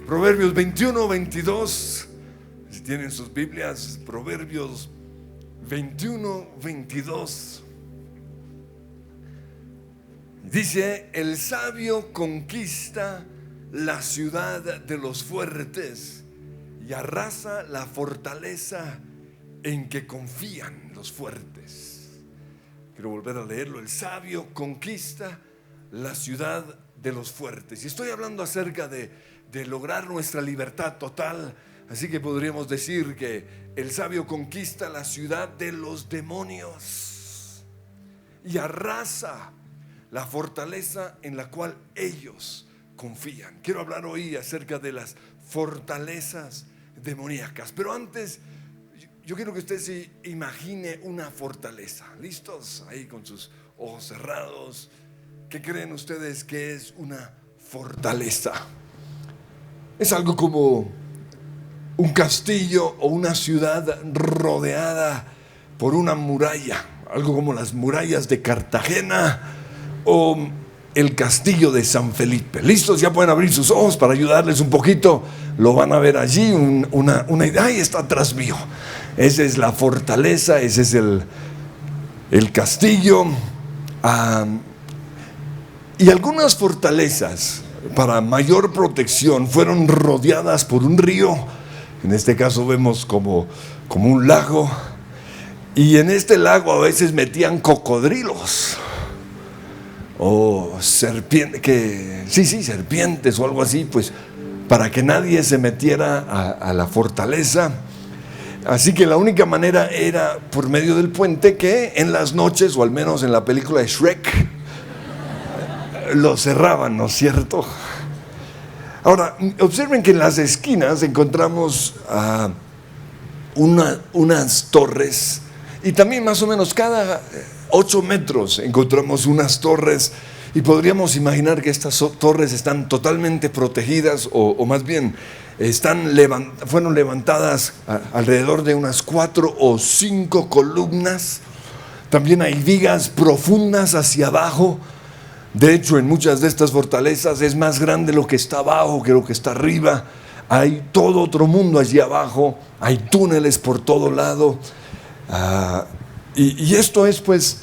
Proverbios 21, 22. Si tienen sus Biblias, Proverbios 21, 22. Dice: el sabio conquista la ciudad de los fuertes y arrasa la fortaleza en que confían los fuertes. Quiero volver a leerlo. El sabio conquista la ciudad de los fuertes. Y estoy hablando acerca de lograr nuestra libertad total. Así que podríamos decir que el sabio conquista la ciudad de los demonios y arrasa la fortaleza en la cual ellos confían. Quiero hablar hoy acerca de las fortalezas demoníacas. Pero antes, yo quiero que usted se imagine una fortaleza. ¿Listos? Ahí con sus ojos cerrados. ¿Qué creen ustedes que es una fortaleza? Es algo como un castillo o una ciudad rodeada por una muralla. Algo como las murallas de Cartagena o el castillo de San Felipe. ¿Listos? Ya pueden abrir sus ojos para ayudarles un poquito. Lo van a ver allí, una idea. Ahí está atrás mío. Esa es la fortaleza, ese es el castillo. Y algunas fortalezas, para mayor protección, fueron rodeadas por un río. En este caso vemos como un lago. Y en este lago a veces metían cocodrilos o serpientes o algo así, pues para que nadie se metiera a la fortaleza. Así que la única manera era por medio del puente, que en las noches, o al menos en la película de Shrek, lo cerraban, ¿no es cierto? Ahora, observen que en las esquinas encontramos unas torres, y también más o menos cada 8 metros encontramos unas torres, y podríamos imaginar que estas torres están totalmente protegidas, o más bien fueron levantadas alrededor de unas 4 o 5 columnas. También hay vigas profundas hacia abajo. De hecho, en muchas de estas fortalezas es más grande lo que está abajo que lo que está arriba. Hay todo otro mundo allí abajo. Hay túneles por todo lado. Y esto es pues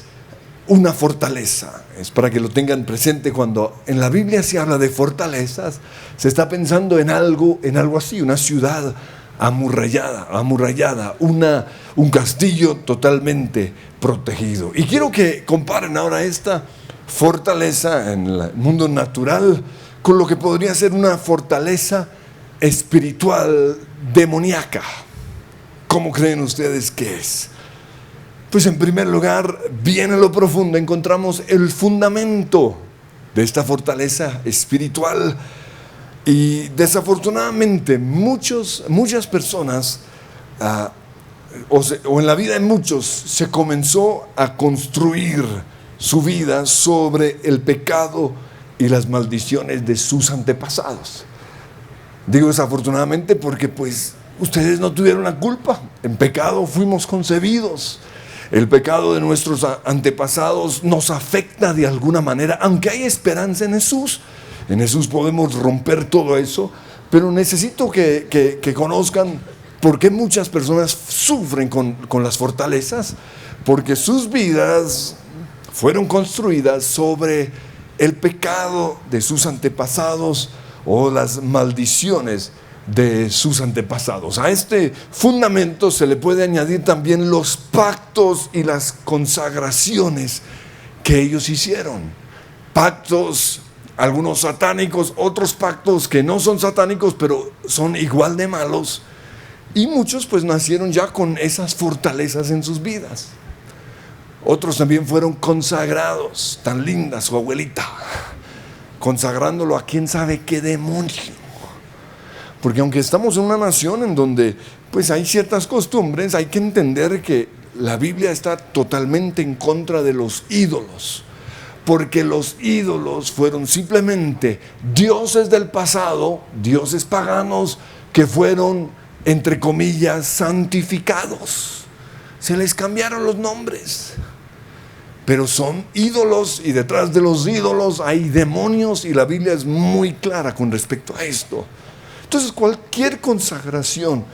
una fortaleza. Es para que lo tengan presente. Cuando en la Biblia se habla de fortalezas, se está pensando en algo así, una ciudad amurallada, un castillo totalmente protegido. Y quiero que comparen ahora esta fortaleza en el mundo natural con lo que podría ser una fortaleza espiritual demoníaca. ¿Cómo creen ustedes que es? Pues en primer lugar, bien en lo profundo encontramos el fundamento de esta fortaleza espiritual. Y desafortunadamente muchas personas, o en la vida de muchos, se comenzó a construir su vida sobre el pecado y las maldiciones de sus antepasados. Digo desafortunadamente porque pues ustedes no tuvieron la culpa. En pecado fuimos concebidos. El pecado de nuestros antepasados nos afecta de alguna manera, aunque hay esperanza en Jesús. En Jesús podemos romper todo eso, pero necesito que conozcan por qué muchas personas sufren con las fortalezas, porque sus vidas fueron construidas sobre el pecado de sus antepasados o las maldiciones de sus antepasados. A este fundamento se le puede añadir también los pactos y las consagraciones que ellos hicieron. Pactos, algunos satánicos, otros pactos que no son satánicos, pero son igual de malos. Y muchos pues nacieron ya con esas fortalezas en sus vidas. Otros también fueron consagrados. Tan linda su abuelita, consagrándolo a quién sabe qué demonio. Porque aunque estamos en una nación en donde pues hay ciertas costumbres, hay que entender que la Biblia está totalmente en contra de los ídolos. Porque los ídolos fueron simplemente dioses del pasado, dioses paganos que fueron, entre comillas, santificados. Se les cambiaron los nombres. Pero son ídolos, y detrás de los ídolos hay demonios, y la Biblia es muy clara con respecto a esto. Entonces, cualquier consagración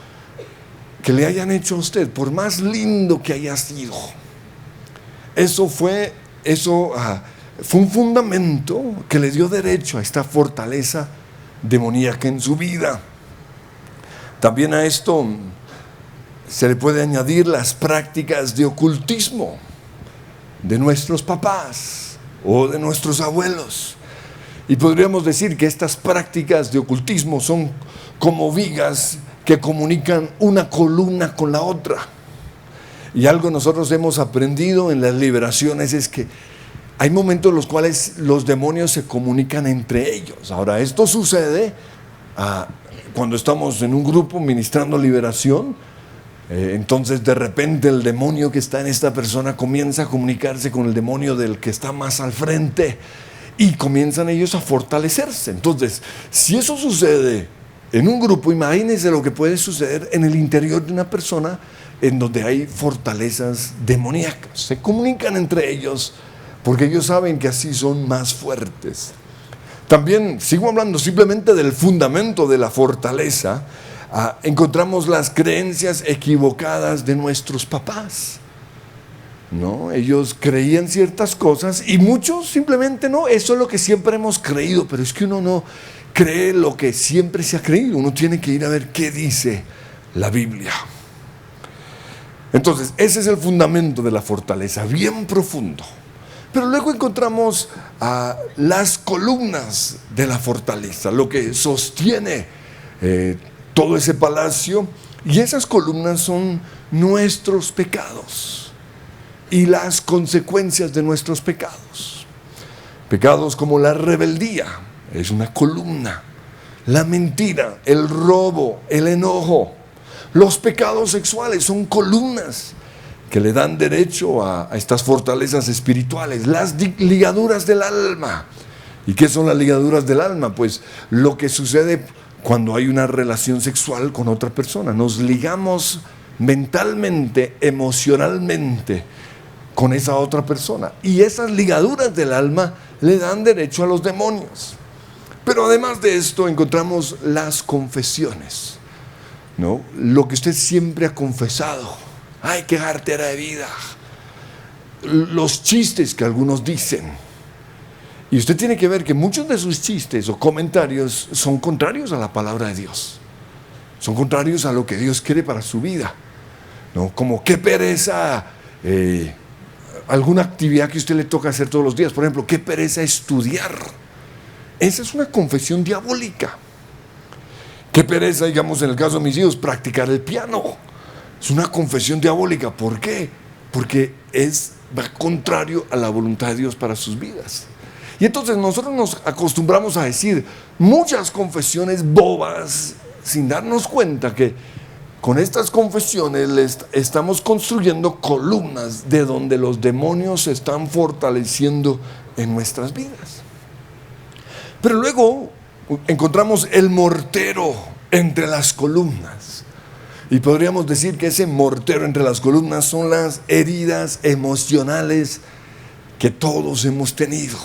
que le hayan hecho a usted, por más lindo que haya sido, eso fue un fundamento que le dio derecho a esta fortaleza demoníaca en su vida. También a esto se le puede añadir las prácticas de ocultismo de nuestros papás o de nuestros abuelos. Y podríamos decir que estas prácticas de ocultismo son como vigas que comunican una columna con la otra. Y algo nosotros hemos aprendido en las liberaciones es que hay momentos en los cuales los demonios se comunican entre ellos. Ahora, esto sucede cuando estamos en un grupo ministrando liberación. Entonces de repente el demonio que está en esta persona comienza a comunicarse con el demonio del que está más al frente y comienzan ellos a fortalecerse. Entonces, si eso sucede en un grupo, imagínense lo que puede suceder en el interior de una persona en donde hay fortalezas demoníacas. Se comunican entre ellos porque ellos saben que así son más fuertes. También sigo hablando simplemente del fundamento de la fortaleza. Encontramos las creencias equivocadas de nuestros papás, ¿no? Ellos creían ciertas cosas y muchos simplemente no, eso es lo que siempre hemos creído, pero es que uno no cree lo que siempre se ha creído, uno tiene que ir a ver qué dice la Biblia. Entonces, ese es el fundamento de la fortaleza, bien profundo. Pero luego encontramos las columnas de la fortaleza, lo que sostiene todo ese palacio, y esas columnas son nuestros pecados y las consecuencias de nuestros pecados. Pecados como la rebeldía, es una columna; la mentira, el robo, el enojo, los pecados sexuales son columnas que le dan derecho a estas fortalezas espirituales. Las ligaduras del alma. ¿Y qué son las ligaduras del alma? Pues lo que sucede cuando hay una relación sexual con otra persona. Nos ligamos mentalmente, emocionalmente con esa otra persona. Y esas ligaduras del alma le dan derecho a los demonios. Pero además de esto encontramos las confesiones, ¿no? Lo que usted siempre ha confesado. ¡Ay, qué jartera de vida! Los chistes que algunos dicen. Y usted tiene que ver que muchos de sus chistes o comentarios son contrarios a la palabra de Dios. Son contrarios a lo que Dios quiere para su vida, ¿no? Como qué pereza alguna actividad que a usted le toca hacer todos los días. Por ejemplo, qué pereza estudiar. Esa es una confesión diabólica. Qué pereza, digamos, en el caso de mis hijos, practicar el piano. Es una confesión diabólica. ¿Por qué? Porque va contrario a la voluntad de Dios para sus vidas. Y entonces nosotros nos acostumbramos a decir muchas confesiones bobas sin darnos cuenta que con estas confesiones estamos construyendo columnas de donde los demonios se están fortaleciendo en nuestras vidas. Pero luego encontramos el mortero entre las columnas. Y podríamos decir que ese mortero entre las columnas son las heridas emocionales que todos hemos tenido.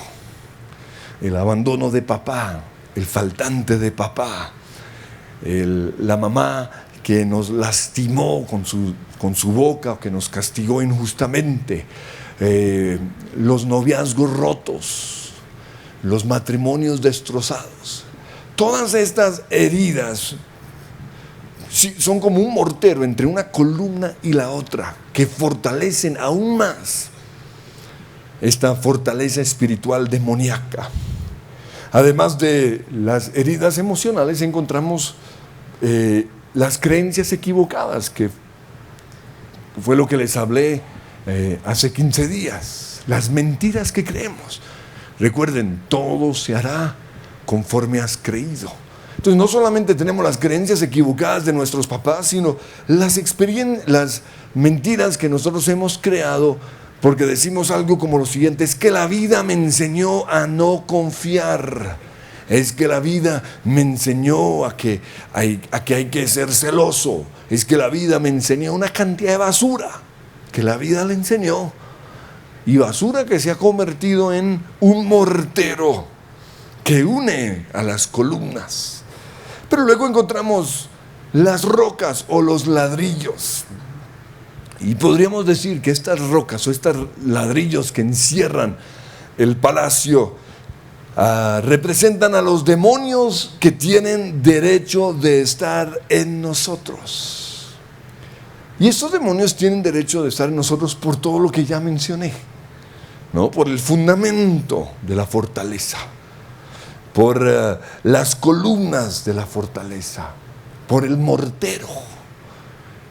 El abandono de papá, el faltante de papá, la mamá que nos lastimó con su boca o que nos castigó injustamente, los noviazgos rotos, los matrimonios destrozados. Todas estas heridas son como un mortero entre una columna y la otra, que fortalecen aún más esta fortaleza espiritual demoníaca. Además de las heridas emocionales, encontramos las creencias equivocadas, que fue lo que les hablé hace 15 días. Las mentiras que creemos. Recuerden, todo se hará conforme has creído. Entonces no solamente tenemos las creencias equivocadas de nuestros papás, sino las mentiras que nosotros hemos creado, porque decimos algo como lo siguiente: es que la vida me enseñó a no confiar, es que la vida me enseñó a que hay que ser celoso, es que la vida me enseñó una cantidad de basura que la vida le enseñó, y basura que se ha convertido en un mortero que une a las columnas. Pero luego encontramos las rocas o los ladrillos. Y podríamos decir que estas rocas o estos ladrillos que encierran el palacio representan a los demonios que tienen derecho de estar en nosotros. Y estos demonios tienen derecho de estar en nosotros por todo lo que ya mencioné, ¿no? Por el fundamento de la fortaleza, por las columnas de la fortaleza, por el mortero.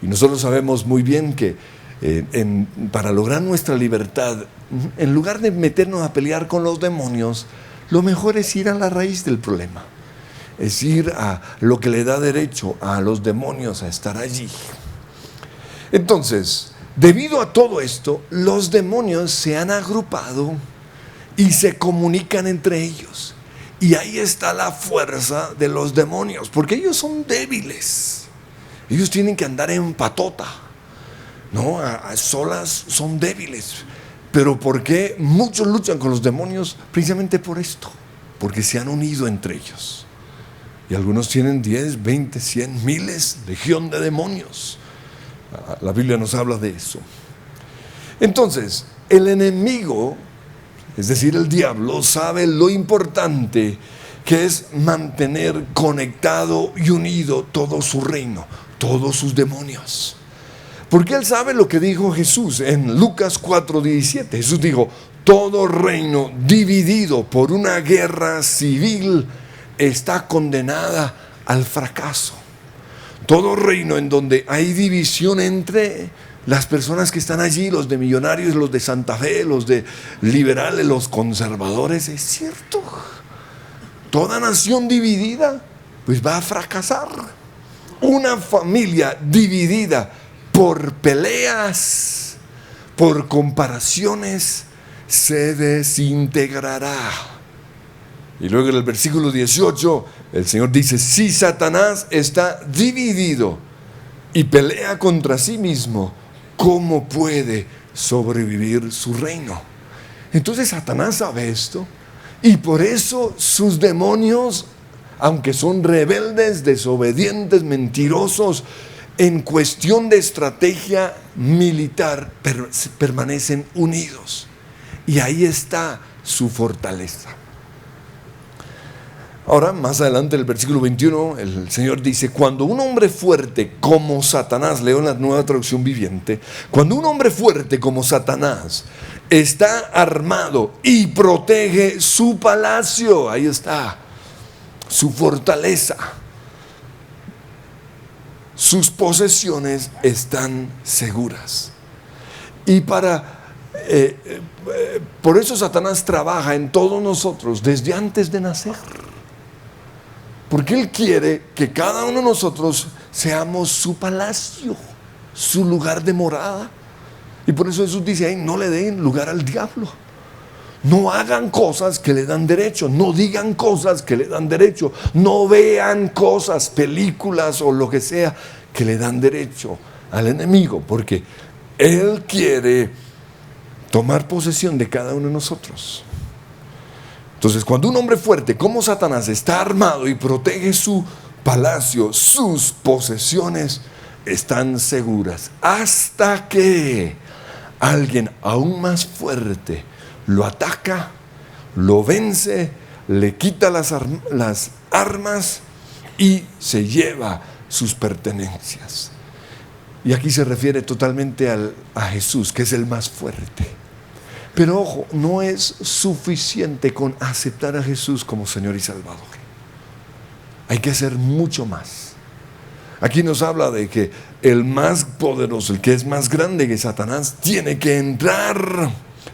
Y nosotros sabemos muy bien que para lograr nuestra libertad, en lugar de meternos a pelear con los demonios, lo mejor es ir a la raíz del problema, es ir a lo que le da derecho a los demonios a estar allí. Entonces, debido a todo esto, los demonios se han agrupado y se comunican entre ellos. Y ahí está la fuerza de los demonios, porque ellos son débiles. Ellos tienen que andar en patota, ¿no? A solas son débiles. Pero ¿por qué muchos luchan con los demonios? Precisamente por esto, porque se han unido entre ellos. Y algunos tienen 10, 20, 100, miles, legión de demonios. La Biblia nos habla de eso. Entonces, el enemigo, es decir, el diablo, sabe lo importante que es mantener conectado y unido todo su reino, todos sus demonios. Porque él sabe lo que dijo Jesús en Lucas 4:17. Jesús dijo: todo reino dividido por una guerra civil está condenada al fracaso. Todo reino en donde hay división entre las personas que están allí, los de Millonarios, los de Santa Fe, los de liberales, los conservadores, es cierto. Toda nación dividida pues va a fracasar. Una familia dividida por peleas, por comparaciones, se desintegrará. Y luego en el versículo 18 el Señor dice: si Satanás está dividido y pelea contra sí mismo, ¿cómo puede sobrevivir su reino? Entonces Satanás sabe esto, y por eso sus demonios, aunque son rebeldes, desobedientes, mentirosos, en cuestión de estrategia militar permanecen unidos. Y ahí está su fortaleza. Ahora, más adelante, en el versículo 21, el Señor dice: cuando un hombre fuerte como Satanás, leo en la Nueva Traducción Viviente, cuando un hombre fuerte como Satanás está armado y protege su palacio, ahí está su fortaleza, sus posesiones están seguras. Y por eso Satanás trabaja en todos nosotros desde antes de nacer. Porque Él quiere que cada uno de nosotros seamos su palacio, su lugar de morada. Y por eso Jesús dice ahí: no le den lugar al diablo. No hagan cosas que le dan derecho, no digan cosas que le dan derecho, no vean cosas, películas o lo que sea que le dan derecho al enemigo, porque Él quiere tomar posesión de cada uno de nosotros. Entonces, cuando un hombre fuerte como Satanás está armado y protege su palacio, sus posesiones están seguras, hasta que alguien aún más fuerte lo ataca, lo vence, le quita las armas y se lleva sus pertenencias. Y aquí se refiere totalmente a Jesús, que es el más fuerte. Pero ojo, no es suficiente con aceptar a Jesús como Señor y Salvador. Hay que hacer mucho más. Aquí nos habla de que el más poderoso, el que es más grande que Satanás, tiene que entrar,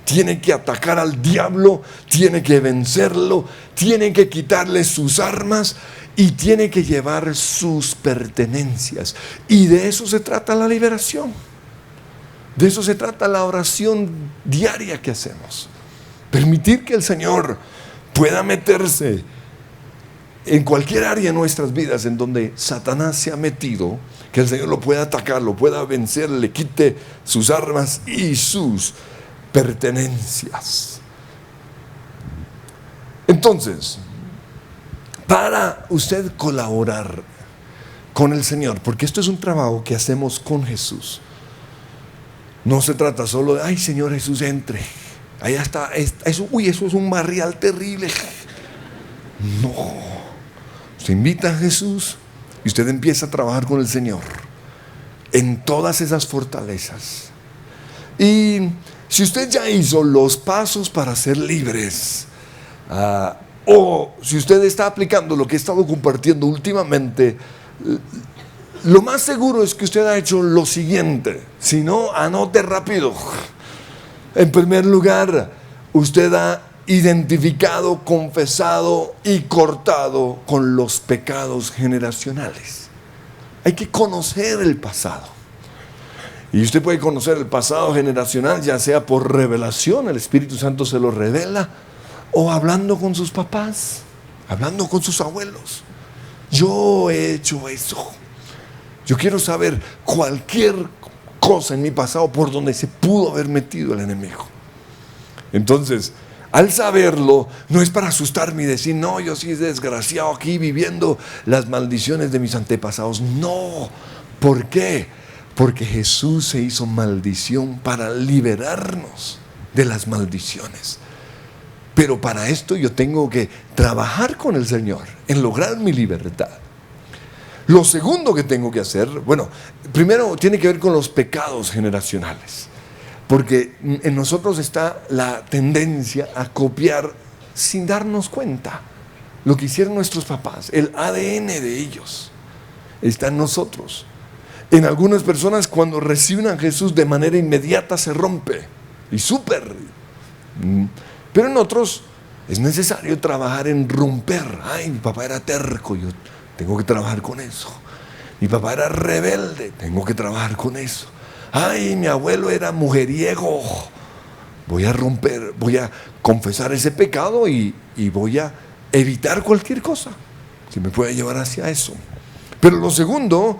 tiene que atacar al diablo, tiene que vencerlo, tiene que quitarle sus armas y tiene que llevar sus pertenencias. Y de eso se trata la liberación. De eso se trata la oración diaria que hacemos. Permitir que el Señor pueda meterse en cualquier área de nuestras vidas en donde Satanás se ha metido, que el Señor lo pueda atacar, lo pueda vencer, le quite sus armas y sus pertenencias. Entonces, para usted colaborar con el Señor, porque esto es un trabajo que hacemos con Jesús. No se trata solo de, ay Señor Jesús, entre. Allá está, eso es un barrial terrible. No. Usted invita a Jesús y usted empieza a trabajar con el Señor en todas esas fortalezas. Y si usted ya hizo los pasos para ser libres, o si usted está aplicando lo que he estado compartiendo últimamente, lo más seguro es que usted ha hecho lo siguiente. Si no, anote rápido. En primer lugar, usted ha identificado, confesado y cortado con los pecados generacionales. Hay que conocer el pasado. Y usted puede conocer el pasado generacional, ya sea por revelación, el Espíritu Santo se lo revela, o hablando con sus papás, hablando con sus abuelos. Yo he hecho eso. Yo quiero saber cualquier cosa en mi pasado por donde se pudo haber metido el enemigo. Entonces, al saberlo, no es para asustarme y decir, no, yo sí desgraciado aquí viviendo las maldiciones de mis antepasados. No. ¿Por qué? Porque Jesús se hizo maldición para liberarnos de las maldiciones. Pero para esto yo tengo que trabajar con el Señor en lograr mi libertad. Lo segundo que tengo que hacer, bueno, primero tiene que ver con los pecados generacionales. Porque en nosotros está la tendencia a copiar sin darnos cuenta lo que hicieron nuestros papás. El ADN de ellos está en nosotros. En algunas personas, cuando reciben a Jesús de manera inmediata, se rompe y súper. Pero en otros es necesario trabajar en romper. Ay, mi papá era terco, yo tengo que trabajar con eso. Mi papá era rebelde, tengo que trabajar con eso. Ay, mi abuelo era mujeriego, voy a romper, voy a confesar ese pecado y voy a evitar cualquier cosa que me pueda llevar hacia eso. Pero lo segundo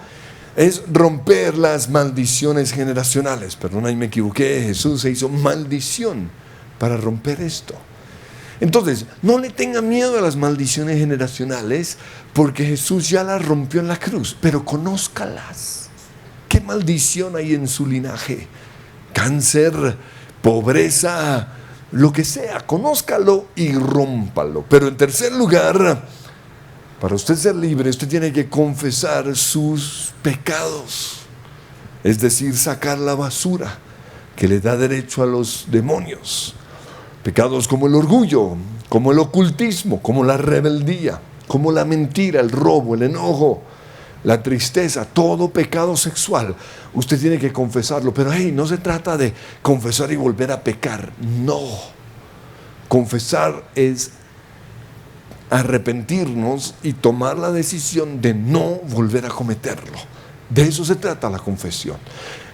es romper las maldiciones generacionales. Perdona, y me equivoqué, Jesús se hizo maldición para romper esto. Entonces, no le tenga miedo a las maldiciones generacionales, porque Jesús ya las rompió en la cruz, pero conózcalas. ¿Qué maldición hay en su linaje? Cáncer, pobreza, lo que sea, conózcalo y rómpalo. Pero en tercer lugar, para usted ser libre, usted tiene que confesar sus pecados, es decir, sacar la basura que le da derecho a los demonios. Pecados como el orgullo, como el ocultismo, como la rebeldía, como la mentira, el robo, el enojo, la tristeza, todo pecado sexual. Usted tiene que confesarlo, pero no se trata de confesar y volver a pecar. No. Confesar es arrepentirnos y tomar la decisión de no volver a cometerlo. De eso se trata la confesión.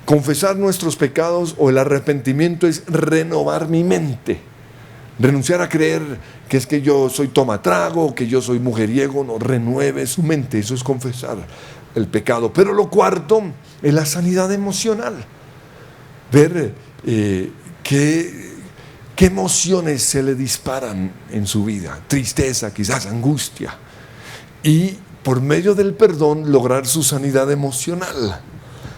Confesar nuestros pecados o el arrepentimiento es renovar mi mente. Renunciar a creer que es que yo soy tomatrago, que yo soy mujeriego. No, renueve su mente, eso es confesar el pecado. Pero lo cuarto es la sanidad emocional. Ver qué emociones se le disparan en su vida. Tristeza, quizás angustia. Y por medio del perdón lograr su sanidad emocional.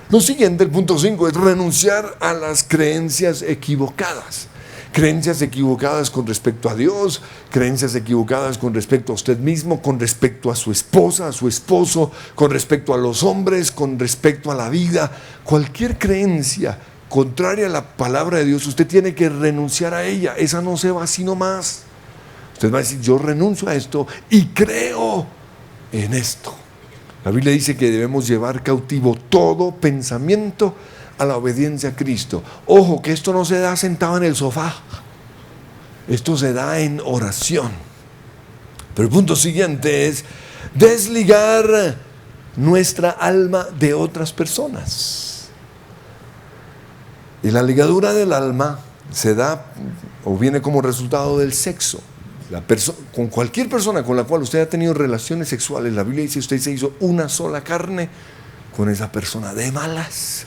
Lo siguiente, el punto 5, es renunciar a las creencias equivocadas. Creencias equivocadas con respecto a Dios, creencias equivocadas con respecto a usted mismo, con respecto a su esposa, a su esposo, con respecto a los hombres, con respecto a la vida. Cualquier creencia contraria a la palabra de Dios, usted tiene que renunciar a ella. Esa no se va así nomás. Usted va a decir, yo renuncio a esto y creo en esto. La Biblia dice que debemos llevar cautivo todo pensamiento a la obediencia a Cristo. Ojo, que esto no se da sentado en el sofá. Esto se da en oración. Pero el punto siguiente es desligar nuestra alma de otras personas. Y la ligadura del alma se da o viene como resultado del sexo. Con cualquier persona con la cual usted ha tenido relaciones sexuales, la Biblia dice, usted se hizo una sola carne con esa persona de malas.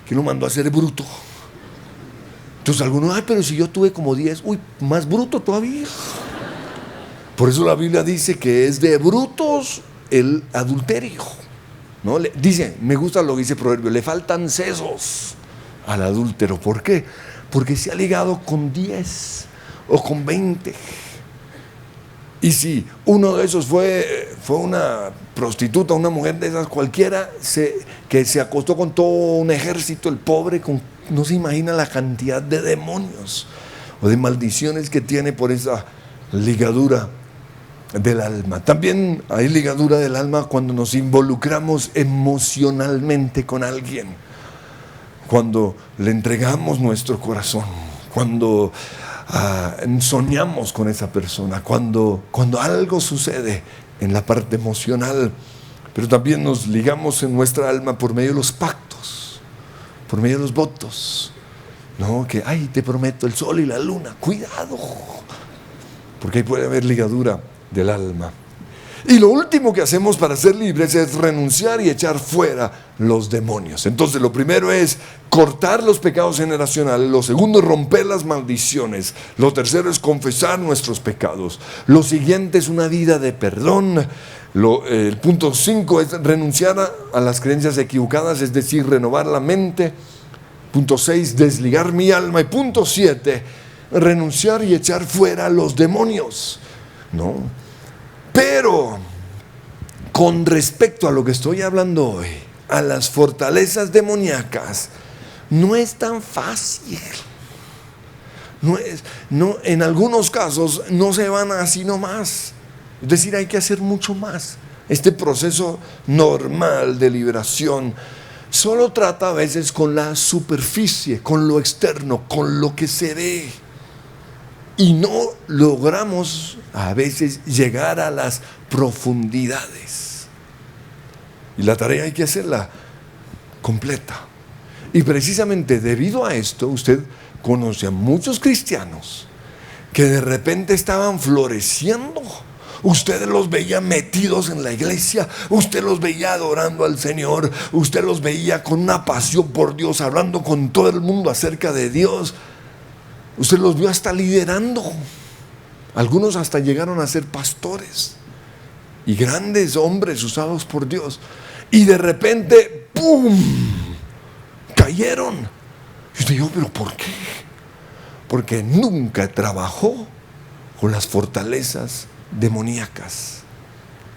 ¿Quién lo mandó a ser bruto? Entonces algunos, pero si yo tuve como 10, más bruto todavía. Por eso la Biblia dice que es de brutos el adulterio, ¿no? Dice, me gusta lo que dice Proverbio, le faltan sesos al adúltero. ¿Por qué? Porque se ha ligado con 10 o con 20. Y si uno de esos fue una prostituta, una mujer de esas cualquiera, que se acostó con todo un ejército, el pobre, no se imagina la cantidad de demonios o de maldiciones que tiene por esa ligadura del alma. También hay ligadura del alma cuando nos involucramos emocionalmente con alguien, cuando le entregamos nuestro corazón, cuando soñamos con esa persona, cuando algo sucede en la parte emocional. Pero también nos ligamos en nuestra alma por medio de los pactos, por medio de los votos, ¿no? Que, ay, te prometo el sol y la luna, cuidado, porque ahí puede haber ligadura del alma. Y lo último que hacemos para ser libres es renunciar y echar fuera los demonios. Entonces, lo primero es cortar los pecados generacionales. Lo segundo es romper las maldiciones. Lo tercero es confesar nuestros pecados. Lo siguiente es una vida de perdón. El punto 5 es renunciar a las creencias equivocadas, es decir, renovar la mente. Punto 6, desligar mi alma. Y punto 7, renunciar y echar fuera los demonios, ¿no? Pero con respecto a lo que estoy hablando hoy, a las fortalezas demoníacas, no es tan fácil. En algunos casos no se van así nomás. Es decir, hay que hacer mucho más. Este proceso normal de liberación solo trata a veces con la superficie, con lo externo, con lo que se ve. Y no logramos a veces llegar a las profundidades. Y la tarea hay que hacerla completa. Y precisamente debido a esto, usted conoce a muchos cristianos que de repente estaban floreciendo. Usted los veía metidos en la iglesia, usted los veía adorando al Señor, usted los veía con una pasión por Dios, hablando con todo el mundo acerca de Dios. Usted los vio hasta liderando. Algunos hasta llegaron a ser pastores y grandes hombres usados por Dios. Y de repente, ¡pum!, cayeron. Y usted dijo, ¿pero por qué? Porque nunca trabajó con las fortalezas demoníacas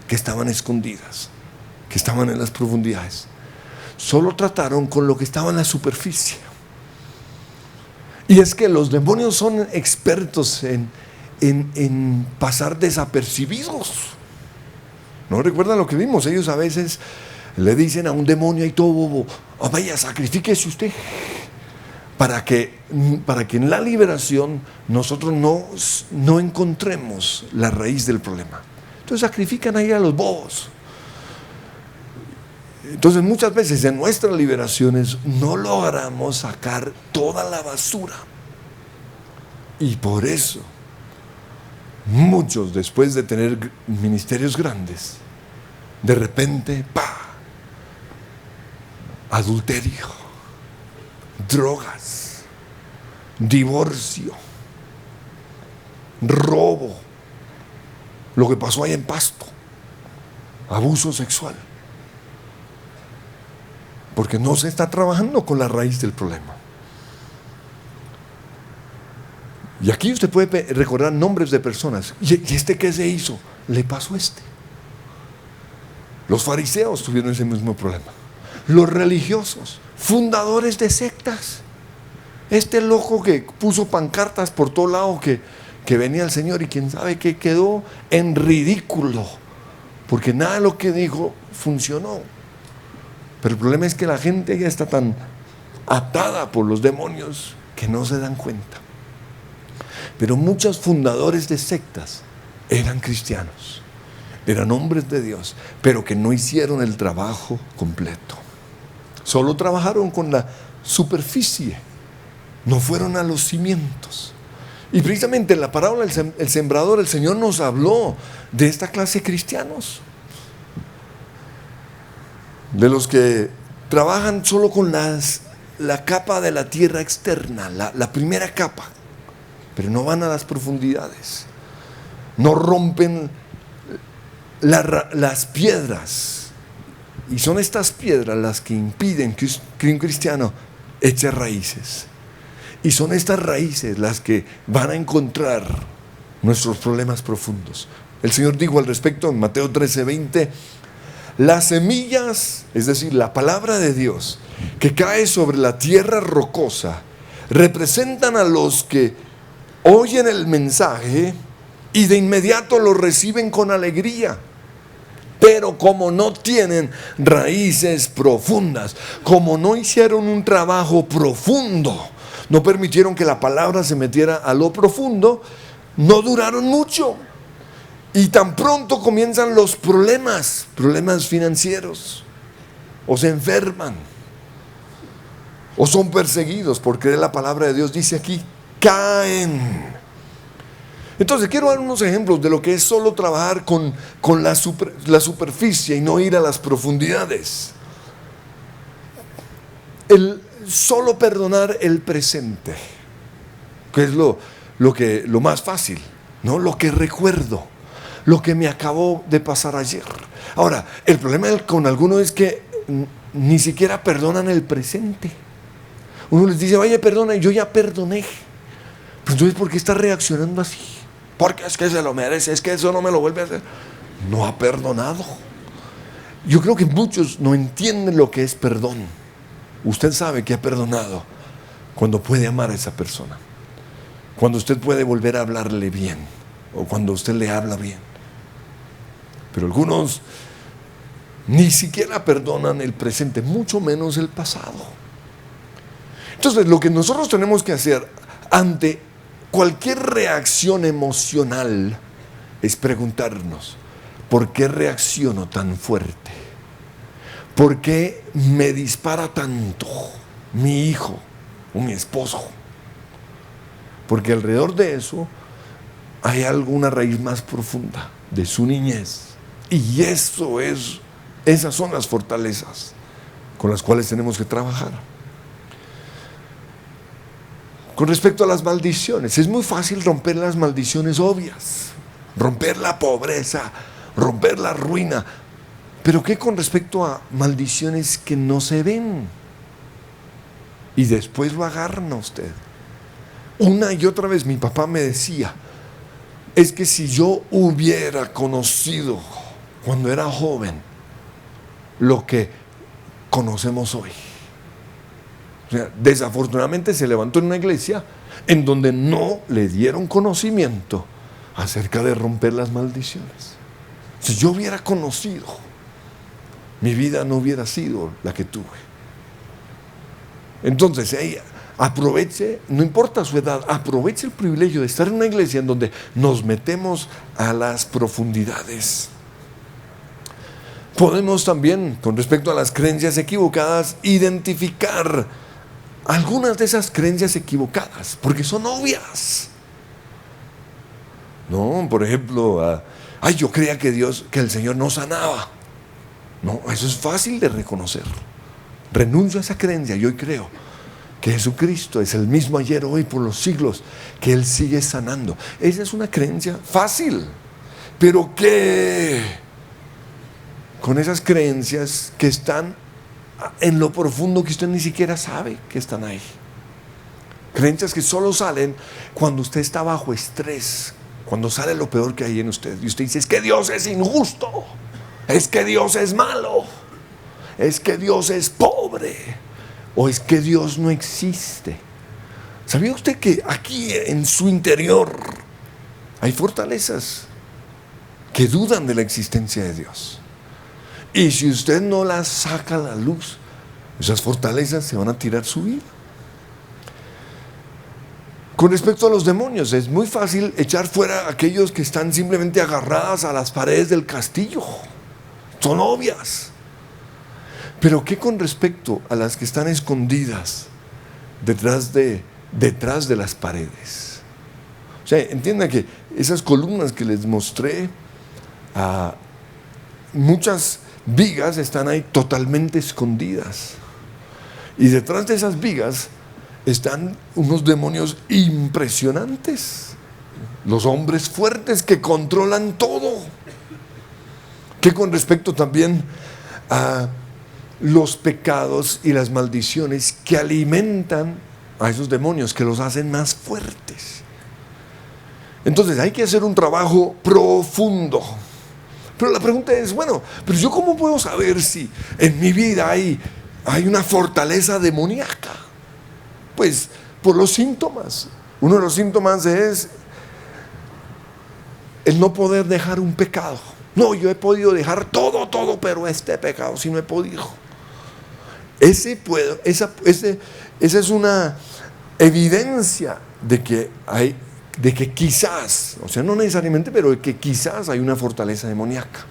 que estaban escondidas, que estaban en las profundidades. Solo trataron con lo que estaba en la superficie. Y es que los demonios son expertos en pasar desapercibidos. ¿No recuerdan lo que vimos? Ellos a veces le dicen a un demonio y todo bobo, oh, vaya, sacrifíquese usted, para que en la liberación nosotros no encontremos la raíz del problema. Entonces sacrifican ahí a los bobos. Entonces muchas veces en nuestras liberaciones no logramos sacar toda la basura. Y por eso muchos, después de tener ministerios grandes, de repente, adulterio, drogas, divorcio, robo, lo que pasó ahí en Pasto, abuso sexual. Porque no se está trabajando con la raíz del problema. Y aquí usted puede recordar nombres de personas. ¿Y este qué se hizo? Le pasó este. Los fariseos tuvieron ese mismo problema. Los religiosos, fundadores de sectas. Este loco que puso pancartas por todo lado que venía el Señor y quién sabe qué, quedó en ridículo. Porque nada de lo que dijo funcionó. Pero el problema es que la gente ya está tan atada por los demonios que no se dan cuenta. Pero muchos fundadores de sectas eran cristianos, eran hombres de Dios, pero que no hicieron el trabajo completo. Solo trabajaron con la superficie, no fueron a los cimientos. Y precisamente en la parábola del sembrador, el Señor nos habló de esta clase de cristianos, de los que trabajan solo con la capa de la tierra externa, la primera capa, pero no van a las profundidades. no rompen las piedras. Y son estas piedras las que impiden que un cristiano eche raíces. Y son estas raíces las que van a encontrar nuestros problemas profundos. El Señor dijo al respecto en Mateo 13:20, las semillas, es decir, la palabra de Dios, que cae sobre la tierra rocosa, representan a los que oyen el mensaje y de inmediato lo reciben con alegría. Pero como no tienen raíces profundas, como no hicieron un trabajo profundo, no permitieron que la palabra se metiera a lo profundo, no duraron mucho. Y tan pronto comienzan los problemas financieros, o se enferman, o son perseguidos por creer la palabra de Dios, dice aquí, caen. Entonces quiero dar unos ejemplos de lo que es solo trabajar con la superficie y no ir a las profundidades. El solo perdonar el presente, que es lo más fácil, ¿no? Lo que recuerdo, lo que me acabó de pasar ayer. Ahora, el problema con algunos es que ni siquiera perdonan el presente. Uno les dice, oye, perdona, y yo ya perdoné. Pero entonces, ¿por qué está reaccionando así? Porque es que se lo merece, es que eso no me lo vuelve a hacer. No ha perdonado. Yo creo que muchos no entienden lo que es perdón. Usted sabe que ha perdonado cuando puede amar a esa persona, cuando usted puede volver a hablarle bien, o cuando usted le habla bien. Pero algunos ni siquiera perdonan el presente, mucho menos el pasado. Entonces, lo que nosotros tenemos que hacer ante cualquier reacción emocional es preguntarnos, ¿por qué reacciono tan fuerte? ¿Por qué me dispara tanto mi hijo o mi esposo? Porque alrededor de eso hay alguna raíz más profunda de su niñez. Y esas son las fortalezas con las cuales tenemos que trabajar. Con respecto a las maldiciones, es muy fácil romper las maldiciones obvias, romper la pobreza, romper la ruina. Pero ¿qué con respecto a maldiciones que no se ven? Y después lo agarran a usted. Una y otra vez mi papá me decía, es que si yo hubiera conocido cuando era joven lo que conocemos hoy. O sea, desafortunadamente se levantó en una iglesia en donde no le dieron conocimiento acerca de romper las maldiciones. Si yo hubiera conocido, mi vida no hubiera sido la que tuve. Entonces, ella aproveche, no importa su edad, aproveche el privilegio de estar en una iglesia en donde nos metemos a las profundidades. Podemos también, con respecto a las creencias equivocadas, identificar algunas de esas creencias equivocadas, porque son obvias. No, por ejemplo, yo creía que el Señor no sanaba. No, eso es fácil de reconocer. Renuncio a esa creencia y hoy creo que Jesucristo es el mismo ayer, hoy, por los siglos, que Él sigue sanando. Esa es una creencia fácil, pero ¿qué con esas creencias que están en lo profundo que usted ni siquiera sabe que están ahí? Creencias que solo salen cuando usted está bajo estrés, cuando sale lo peor que hay en usted y usted dice, es que Dios es injusto, es que Dios es malo, es que Dios es pobre, o es que Dios no existe. ¿Sabía usted que aquí en su interior hay fortalezas que dudan de la existencia de Dios? Y si usted no las saca a la luz, esas fortalezas se van a tirar su vida. Con respecto a los demonios, es muy fácil echar fuera a aquellos que están simplemente agarradas a las paredes del castillo. Son obvias. Pero ¿qué con respecto a las que están escondidas detrás de las paredes? O sea, entiendan que esas columnas que les mostré, muchas vigas están ahí totalmente escondidas. Y detrás de esas vigas están unos demonios impresionantes. los hombres fuertes que controlan todo. Que con respecto también a los pecados y las maldiciones que alimentan a esos demonios, que los hacen más fuertes. Entonces hay que hacer un trabajo profundo. Pero la pregunta es, bueno, pero yo ¿cómo puedo saber si en mi vida hay una fortaleza demoníaca? Pues por los síntomas. Uno de los síntomas es el no poder dejar un pecado. No, yo he podido dejar todo, pero este pecado sí no he podido. Esa es una evidencia de que quizás, o sea, no necesariamente, pero de que quizás hay una fortaleza demoníaca.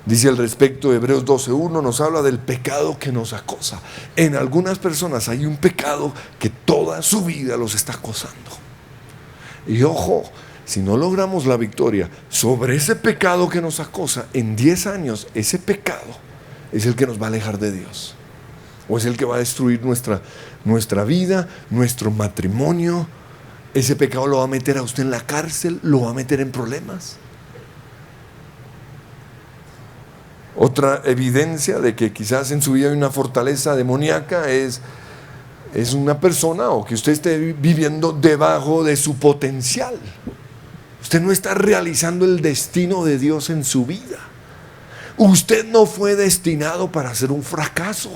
Dice al respecto, Hebreos 12:1 nos habla del pecado que nos acosa. En algunas personas hay un pecado que toda su vida los está acosando. Y ojo, si no logramos la victoria sobre ese pecado que nos acosa, en 10 años ese pecado es el que nos va a alejar de Dios. O es el que va a destruir nuestra vida, nuestro matrimonio. Ese pecado lo va a meter a usted en la cárcel, lo va a meter en problemas. Otra evidencia de que quizás en su vida hay una fortaleza demoníaca es una persona, o que usted esté viviendo debajo de su potencial. Usted no está realizando el destino de Dios en su vida. Usted no fue destinado para ser un fracaso.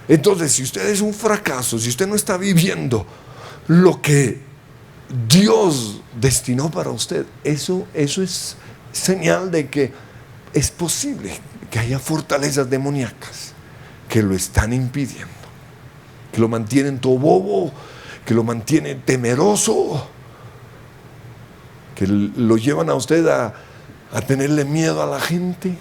Entonces, si usted es un fracaso, si usted no está viviendo lo que Dios destinó para usted, eso es señal de que es posible que haya fortalezas demoníacas que lo están impidiendo, que lo mantienen todo bobo, que lo mantienen temeroso, que lo llevan a usted a tenerle miedo a la gente.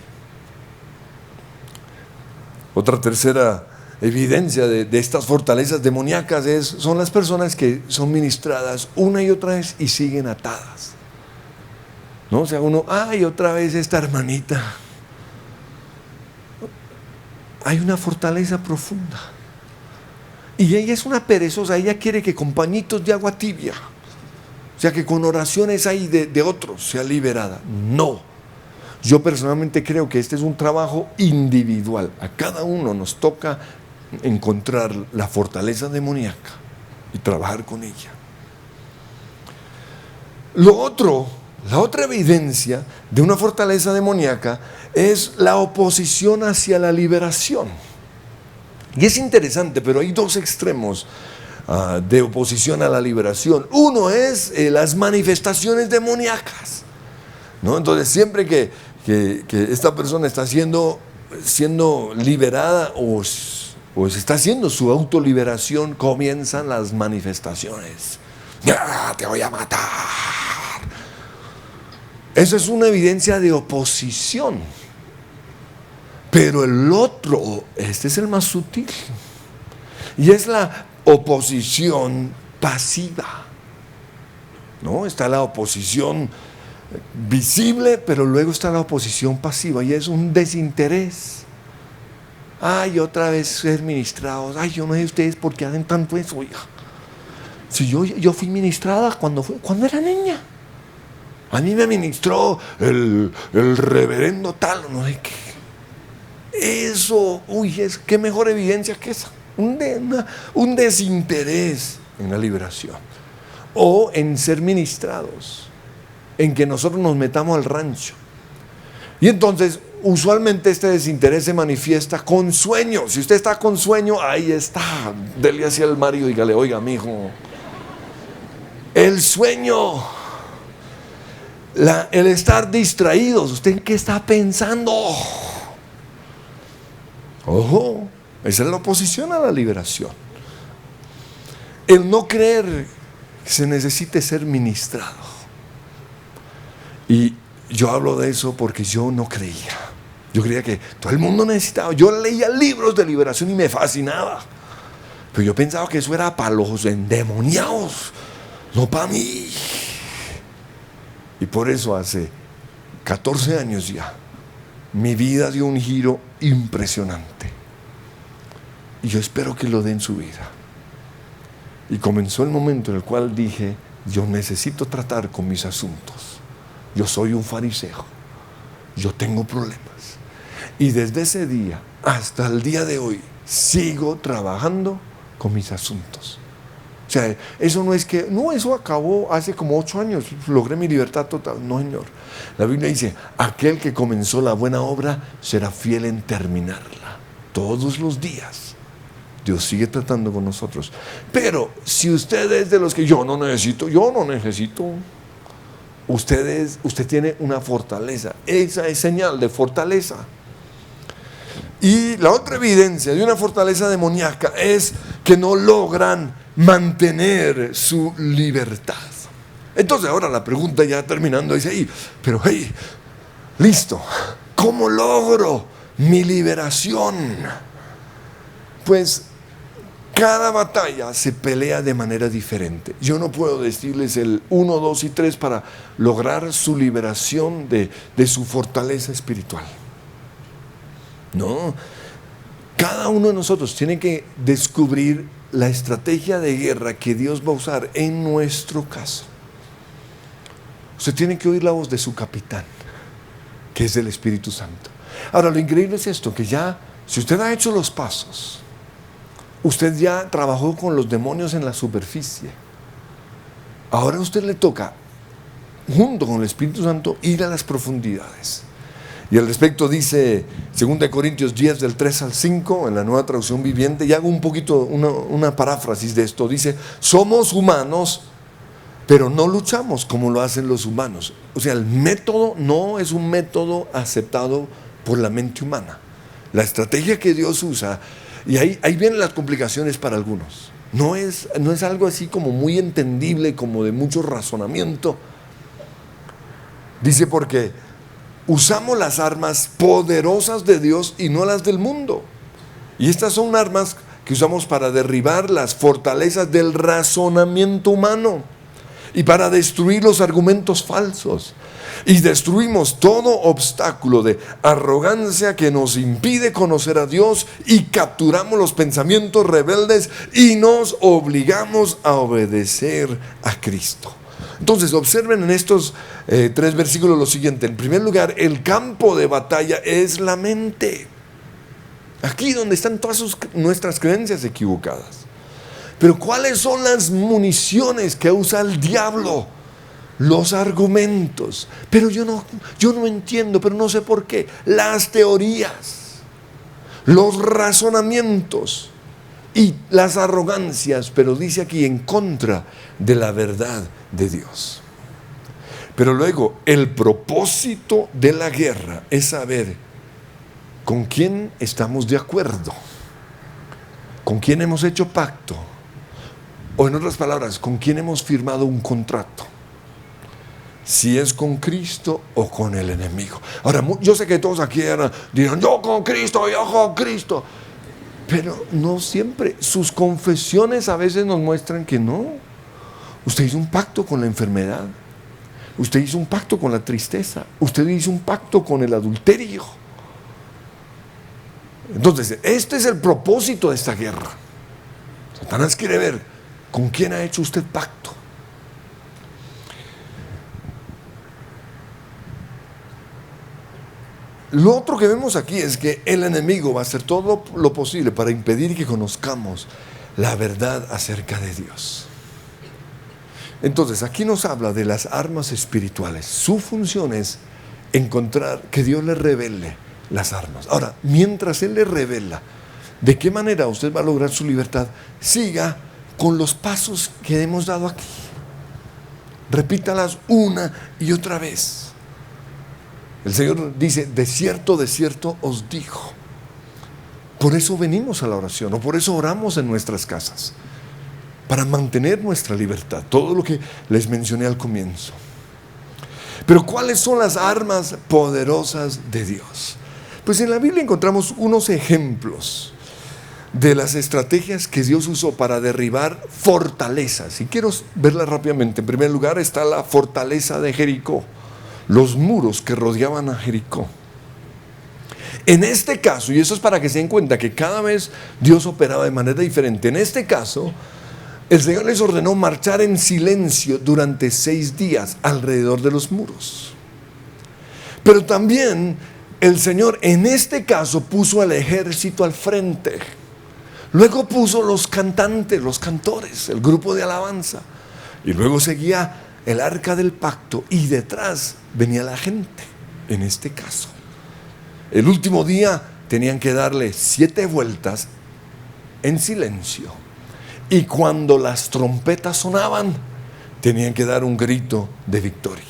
Otra tercera evidencia de estas fortalezas demoníacas son las personas que son ministradas una y otra vez y siguen atadas. ¿No? O sea, uno, otra vez esta hermanita. Hay una fortaleza profunda. Y ella es una perezosa, ella quiere que con pañitos de agua tibia, o sea, que con oraciones ahí de otros sea liberada. No. Yo personalmente creo que este es un trabajo individual. A cada uno nos toca encontrar la fortaleza demoníaca y trabajar con ella. La otra evidencia de una fortaleza demoníaca es la oposición hacia la liberación. Y es interesante, pero hay dos extremos de oposición a la liberación. Uno es las manifestaciones demoníacas, ¿no? Entonces, siempre que esta persona está siendo liberada o se está haciendo su autoliberación, comienzan las manifestaciones. ¡Ya, te voy a matar! Eso es una evidencia de oposición. Pero el otro, este es el más sutil, y es la oposición pasiva, ¿no? Está la oposición visible, pero luego está la oposición pasiva, y es un desinterés. Otra vez ser ministrados. Yo no sé ustedes por qué hacen tanto eso, hija. Si yo fui ministrada cuando era niña. A mí me ministró el reverendo tal, no sé qué. Eso, qué mejor evidencia que esa. Un desinterés en la liberación. O en ser ministrados, en que nosotros nos metamos al rancho. Y entonces, usualmente este desinterés se manifiesta con sueño. Si usted está con sueño, ahí está. Dele hacia el marido y dígale, oiga, mijo, el sueño, el estar distraídos. ¿Usted en qué está pensando? Ojo, esa es la oposición a la liberación. El no creer que se necesite ser ministrado. Y yo hablo de eso porque yo no creía. Yo creía que todo el mundo necesitaba. Yo leía libros de liberación y me fascinaba. Pero yo pensaba que eso era para los endemoniados, no para mí. Y por eso hace 14 años ya, mi vida dio un giro impresionante. Y yo espero que lo dé en su vida. Y comenzó el momento en el cual dije, yo necesito tratar con mis asuntos. Yo soy un fariseo, yo tengo problemas. Y desde ese día hasta el día de hoy sigo trabajando con mis asuntos. O sea, eso no es que, no, eso acabó hace como 8 años, logré mi libertad total. No, Señor. La Biblia dice, aquel que comenzó la buena obra será fiel en terminarla. Todos los días Dios sigue tratando con nosotros. Pero si usted es de los que yo no necesito, usted tiene una fortaleza. Esa es señal de fortaleza. Y la otra evidencia de una fortaleza demoníaca es que no logran mantener su libertad. Entonces ahora la pregunta, ya terminando, dice, pero listo, ¿cómo logro mi liberación? Pues cada batalla se pelea de manera diferente. Yo no puedo decirles el 1, 2 y 3 para lograr su liberación de su fortaleza espiritual. No, cada uno de nosotros tiene que descubrir la estrategia de guerra que Dios va a usar en nuestro caso. Usted tiene que oír la voz de su capitán, que es el Espíritu Santo. Ahora, lo increíble es esto, que ya, si usted ha hecho los pasos, usted ya trabajó con los demonios en la superficie. Ahora a usted le toca, junto con el Espíritu Santo, ir a las profundidades. Y al respecto dice 2 Corintios 10 del 3 al 5 en la Nueva Traducción Viviente, y hago un poquito una paráfrasis de esto. Dice, somos humanos, pero no luchamos como lo hacen los humanos. O sea, el método no es un método aceptado por la mente humana. La estrategia que Dios usa, y ahí vienen las complicaciones para algunos. No es algo así como muy entendible, como de mucho razonamiento. Dice, porque usamos las armas poderosas de Dios y no las del mundo. Y estas son armas que usamos para derribar las fortalezas del razonamiento humano y para destruir los argumentos falsos. Y destruimos todo obstáculo de arrogancia que nos impide conocer a Dios, y capturamos los pensamientos rebeldes y nos obligamos a obedecer a Cristo. Entonces observen en estos 3 versículos lo siguiente. En primer lugar, el campo de batalla es la mente. Aquí donde están todas nuestras creencias equivocadas. Pero ¿cuáles son las municiones que usa el diablo? Los argumentos. Pero yo no entiendo, pero no sé por qué. Las teorías, los razonamientos y las arrogancias, pero dice aquí en contra de la verdad de Dios. Pero luego, el propósito de la guerra es saber con quién estamos de acuerdo, con quién hemos hecho pacto, o en otras palabras, con quién hemos firmado un contrato. Si es con Cristo o con el enemigo. Ahora, yo sé que todos aquí dirán, yo con Cristo. Pero no siempre. Sus confesiones a veces nos muestran que no. Usted hizo un pacto con la enfermedad. Usted hizo un pacto con la tristeza. Usted hizo un pacto con el adulterio. Entonces, este es el propósito de esta guerra. Satanás quiere ver con quién ha hecho usted pacto. Lo otro que vemos aquí es que el enemigo va a hacer todo lo posible para impedir que conozcamos la verdad acerca de Dios. Entonces, aquí nos habla de las armas espirituales. Su función es encontrar que Dios le revele las armas. Ahora, mientras Él le revela de qué manera usted va a lograr su libertad, siga con los pasos que hemos dado aquí. Repítalas una y otra vez. El Señor dice, de cierto os digo. Por eso venimos a la oración, o por eso oramos en nuestras casas, para mantener nuestra libertad, todo lo que les mencioné al comienzo. Pero ¿cuáles son las armas poderosas de Dios? Pues en la Biblia encontramos unos ejemplos de las estrategias que Dios usó para derribar fortalezas, y quiero verlas rápidamente. En primer lugar está la fortaleza de Jericó, los muros que rodeaban a Jericó. En este caso, y eso es para que se den cuenta que cada vez Dios operaba de manera diferente, en este caso el Señor les ordenó marchar en silencio durante 6 días alrededor de los muros. Pero también el Señor en este caso puso al ejército al frente. Luego puso los cantantes, los cantores, el grupo de alabanza. Y luego seguía el arca del pacto y detrás venía la gente, en este caso. El último día tenían que darle 7 vueltas en silencio. Y cuando las trompetas sonaban, tenían que dar un grito de victoria.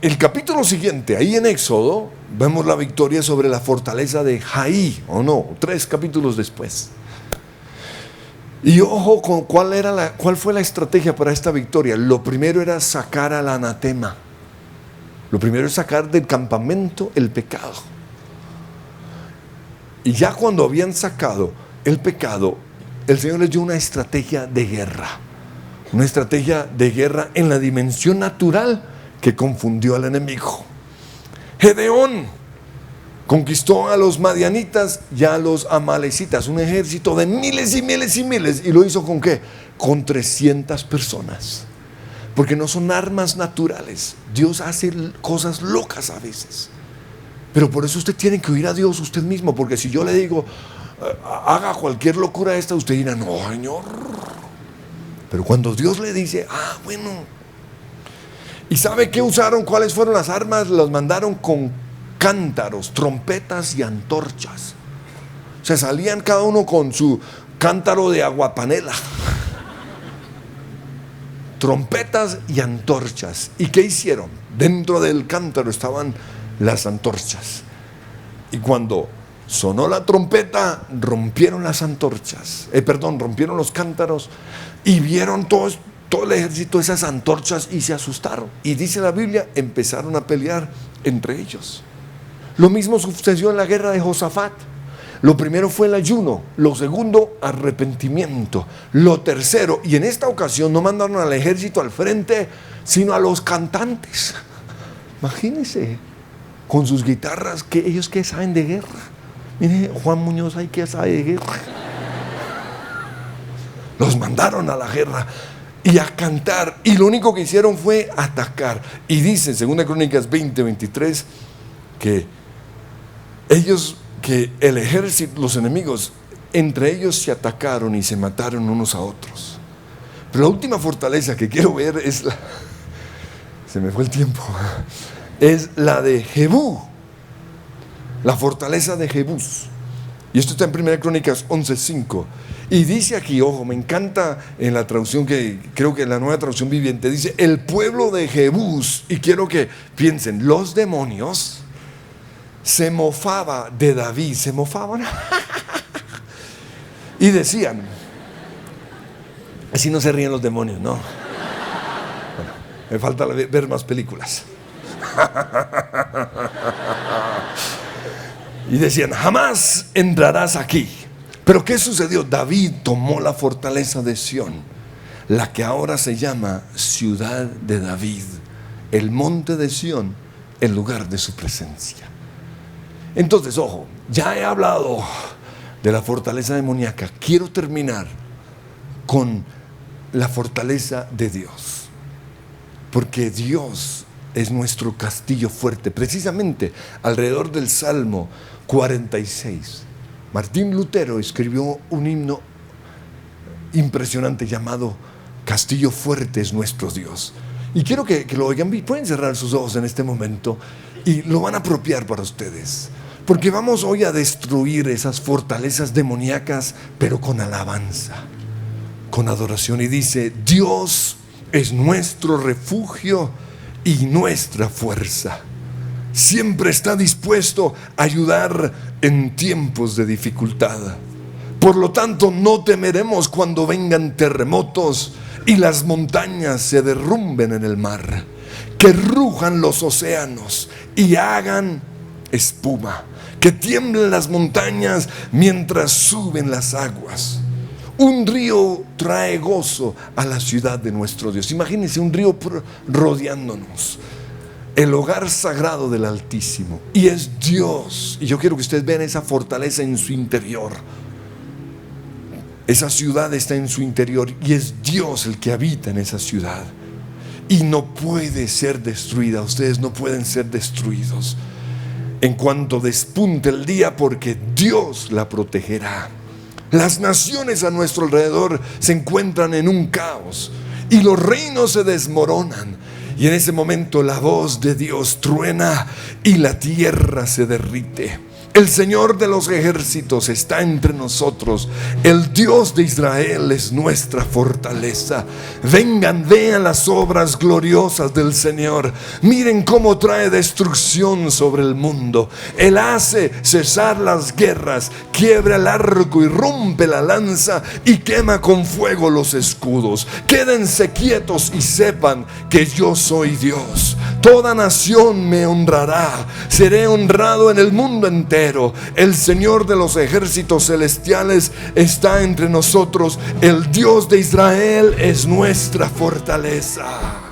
El capítulo siguiente, ahí en Éxodo, vemos la victoria sobre la fortaleza de Jaí, ¿o no? 3 capítulos después. Y ojo con cuál fue la estrategia para esta victoria. Lo primero era sacar al anatema. Lo primero es sacar del campamento el pecado. Y ya cuando habían sacado el pecado, el Señor les dio una estrategia de guerra. Una estrategia de guerra en la dimensión natural que confundió al enemigo. Gedeón conquistó a los madianitas y a los amalecitas, un ejército de miles y miles y miles. ¿Y lo hizo con qué? Con 300 personas. Porque no son armas naturales. Dios hace cosas locas a veces. Pero por eso usted tiene que oír a Dios usted mismo. Porque si yo le digo, haga cualquier locura esta, usted dirá, no, Señor. Pero cuando Dios le dice, bueno. ¿Y sabe qué usaron? ¿Cuáles fueron las armas? Las mandaron con cántaros, trompetas y antorchas. Se salían cada uno con su cántaro de aguapanela. Trompetas y antorchas. ¿Y qué hicieron? Dentro del cántaro estaban las antorchas. Y cuando sonó la trompeta, rompieron las antorchas. Rompieron los cántaros y vieron todo el ejército esas antorchas y se asustaron. Y dice la Biblia, empezaron a pelear entre ellos. Lo mismo sucedió en la guerra de Josafat. Lo primero fue el ayuno, lo segundo, arrepentimiento, lo tercero, y en esta ocasión no mandaron al ejército al frente, sino a los cantantes. Imagínense, con sus guitarras, que ellos que saben de guerra. Mire, Juan Muñoz ahí que sabe de guerra. Los mandaron a la guerra y a cantar, y lo único que hicieron fue atacar. Y dice en 2 Crónicas 20:23 que el ejército, los enemigos, entre ellos se atacaron y se mataron unos a otros. Pero la última fortaleza que quiero ver es se me fue el tiempo, es la de Jebú, la fortaleza de Jebús. Y esto está en 1 Crónicas 11:5. Y dice aquí, ojo, me encanta en la traducción que creo que la Nueva Traducción Viviente, dice el pueblo de Jebús. Y quiero que piensen, los demonios se mofaba de David, se mofaban y decían, así no se ríen los demonios, no. Bueno, me falta ver más películas. Y decían, jamás entrarás aquí. Pero ¿qué sucedió? David tomó la fortaleza de Sión, la que ahora se llama Ciudad de David, el monte de Sión, el lugar de su presencia. Entonces, ojo, ya he hablado de la fortaleza demoníaca. Quiero terminar con la fortaleza de Dios, porque Dios es nuestro castillo fuerte. Precisamente alrededor del Salmo 46, Martín Lutero escribió un himno impresionante llamado Castillo fuerte es nuestro Dios. Y quiero que lo oigan. Pueden cerrar sus ojos en este momento y lo van a apropiar para ustedes, porque vamos hoy a destruir esas fortalezas demoníacas, pero con alabanza, con adoración. Y dice, Dios es nuestro refugio y nuestra fuerza. Siempre está dispuesto a ayudar en tiempos de dificultad. Por lo tanto, no temeremos cuando vengan terremotos y las montañas se derrumben en el mar, que rujan los océanos y hagan espuma, que tiemblen las montañas mientras suben las aguas. Un río trae gozo a la ciudad de nuestro Dios. Imagínense un río rodeándonos, el hogar sagrado del Altísimo, y es Dios. Y yo quiero que ustedes vean esa fortaleza en su interior. Esa ciudad está en su interior y es Dios el que habita en esa ciudad. Y no puede ser destruida. Ustedes no pueden ser destruidos en cuanto despunte el día, porque Dios la protegerá. Las naciones a nuestro alrededor se encuentran en un caos y los reinos se desmoronan. Y en ese momento la voz de Dios truena y la tierra se derrite. El Señor de los ejércitos está entre nosotros. El Dios de Israel es nuestra fortaleza. Vengan, vean las obras gloriosas del Señor. Miren cómo trae destrucción sobre el mundo. Él hace cesar las guerras, quiebra el arco y rompe la lanza y quema con fuego los escudos. Quédense quietos y sepan que yo soy Dios. Toda nación me honrará. Seré honrado en el mundo entero. El Señor de los ejércitos celestiales está entre nosotros. El Dios de Israel es nuestra fortaleza.